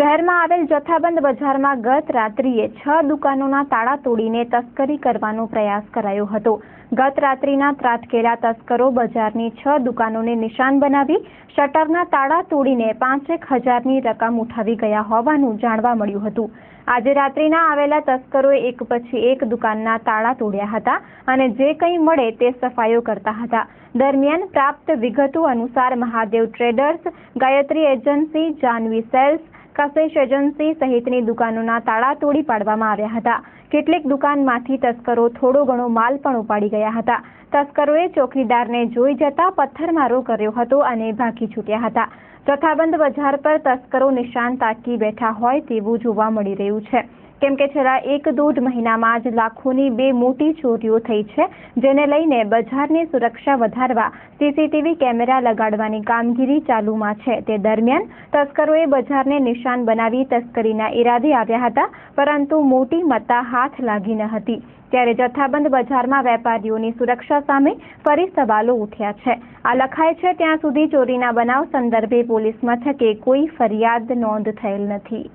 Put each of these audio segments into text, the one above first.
શહેરમાં આવેલ જથ્થાબંધ બજારમાં ગત રાત્રિએ 6 દુકાનોના તાળા તોડીને તસ્કરી કરવાનો પ્રયાસ કરાયો હતો। ગત રાત્રિના ત્રાટકેલા તસ્કરો બજારની 6 દુકાનોને નિશાન બનાવી શટરના તાળા તોડીને 5,000ની રકમ ઉઠાવી ગયા હોવાનું જાણવા મળ્યું હતું। આજે રાત્રિના આવેલા તસ્કરોએ એક પછી એક દુકાનના તાળા તોડ્યા હતા અને જે કંઈ મળે તે સફાયો કરતા હતા। દરમિયાન પ્રાપ્ત વિગતો અનુસાર Mahadev traders, Gayatri agency, Janvi sales, Kashish agency સહિતની દુકાનોના તાળા તોડી પાડવામાં આવ્યા હતા। કેટલીક દુકાનમાંથી તસ્કરો થોડો ઘણો માલ પણ ઉપાડી ગયા હતા। તસ્કરોએ ચોકીદારને જોઈ જતા પથ્થરમારો કર્યો હતો અને ભાગી છૂટ્યા હતા। જથ્થાબંધ બજાર પર તસ્કરો નિશાન તાકી બેઠા હોય તેવું જોવા મળી રહ્યું છે, કેમ કે છેલ્લા 1-1.5 મહિનામાં જ લાખોની 2 મોટી ચોરીઓ થઈ છે, જેને લઈને બજારની સુરક્ષા વધારવા સીસીટીવી કેમેરા લગાડવાની કામગીરી ચાલુમાં છે। તે દરમિયાન તસ્કરોએ બજારને નિશાન બનાવી તસ્કરીના ઈરાદે આવ્યા હતા, પરંતુ મોટી મત્તા હાથ લાગી ન હતી। ત્યારે જથ્થાબંધ બજારમાં વેપારીઓની સુરક્ષા સામે ફરી સવાલો ઉઠ્યા છે। આ લખાય છે ત્યાં સુધી ચોરીના બનાવ સંદર્ભે પોલીસ મથકે કોઈ ફરિયાદ નોંધ થયેલ નથી।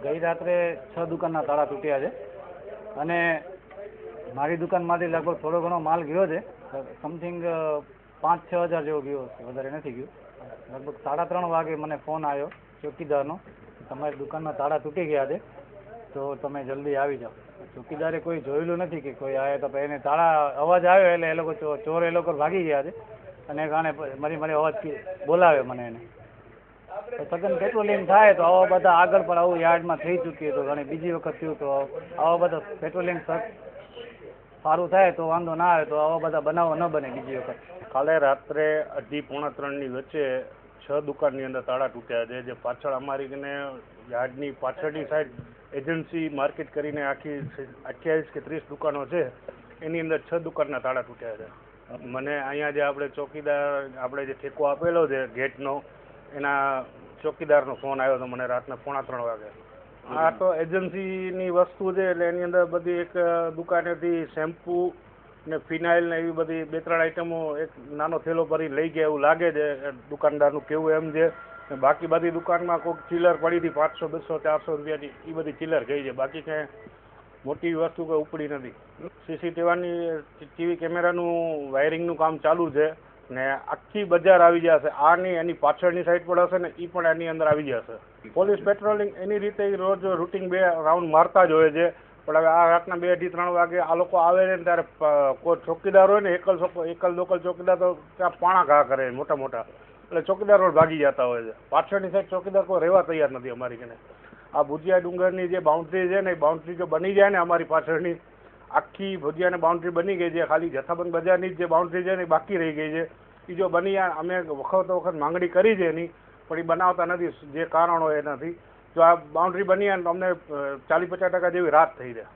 ગઈ રાત્રે 6 દુકાનના તાળા તૂટ્યા છે અને મારી દુકાનમાંથી લગભગ થોડો ઘણો માલ ગયો છે। સમથિંગ 5-6 હજાર જેવો ગયો છે, વધારે નથી ગયો। લગભગ 3:30 વાગે મને ફોન આવ્યો ચોકીદારનો, તમારી દુકાનના તાળા તૂટી ગયા છે તો તમે જલ્દી આવી જાઓ। ચોકીદારે કોઈ જોયેલું નથી કે કોઈ આવે, તો એને તાળા અવાજ આવ્યો એટલે એ લોકો ચોર એ લોકો ભાગી ગયા છે અને કારણે મારી અવાજ બોલાવ્યો મને એને। સઘન પેટ્રોલિંગ થાય તો આવા બધા આગળ પણ આવું યાર્ડમાં થઈ ચૂક્યું તો ઘણી બીજી વખત થયું તો આવા બધા પેટ્રોલિંગ સારું થાય તો વાંધો ના આવે, તો આવા બધા બનાવો ન બને બીજી વખત। કાલે રાત્રે 2:30-3ની વચ્ચે 6 દુકાનની અંદર તાળા તૂટ્યા છે, જે પાછળ અમારી યાર્ડની પાછળની સાઈડ એજન્સી માર્કેટ કરીને આખી 28 કે 30 દુકાનો છે, એની અંદર 6 દુકાનના તાળા તૂટ્યા છે। મને અહીંયા જે આપણે ચોકીદાર આપણે જે ઠેકો આપેલો છે ગેટનો, એના ચોકીદારનો ફોન આવ્યો હતો મને રાતના 2:45 વાગે। આ તો એજન્સીની વસ્તુ છે એટલે એની અંદર બધી એક દુકાનેથી શેમ્પૂ ને ફિનાઇલ ને એવી બધી 2-3 આઈટમો એક નાનો થેલો ભરી લઈ ગયા એવું લાગે છે, દુકાનદારનું કેવું એમ છે। બાકી બધી દુકાનમાં કોઈક ચિલ્લર પડી હતી 500, 200, 400 રૂપિયાની, એ બધી ચિલ્લર ગઈ છે, બાકી કાંઈ મોટી વસ્તુ કોઈ ઉપડી નથી। સીસીટીવી કેમેરાનું વાયરિંગનું કામ ચાલુ છે ને આખી બજાર આવી જશે, આની એની પાછળની સાઈડ પણ હશે ને એ પણ એની અંદર આવી જશે। પોલીસ પેટ્રોલિંગ એની રીતે રોજ રૂટિન 2 રાઉન્ડ મારતા જ હોય છે, પણ હવે આ રાતના 2-3 વાગે આ લોકો આવે ને ત્યારે કોઈ ચોકીદાર હોય ને એકલ લોકલ ચોકીદાર તો ત્યાં પાણા ઘા કરે મોટા મોટા, એટલે ચોકીદારો ભાગી જતા હોય છે। પાછળની સાઈડ ચોકીદાર કોઈ રહેવા તૈયાર નથી અમારી કને। આ ભુજિયા ડુંગરની જે બાઉન્ડ્રી છે ને એ બાઉન્ડ્રી જો બની જાય ને અમારી પાછળની આખી ભુજિયાની બાઉન્ડ્રી બની ગઈ છે, ખાલી જથ્થાબંધ બજારની જે બાઉન્ડ્રી છે ને એ બાકી રહી ગઈ છે। એ જો બની જાય, અમે વખત માંગણી કરી છે એની, પણ એ બનાવતા નથી, જે કારણો એ નથી। જો આ બાઉન્ડ્રી બની જાય ને તો અમને 40-50% જેવી રાહત થઈ જાય।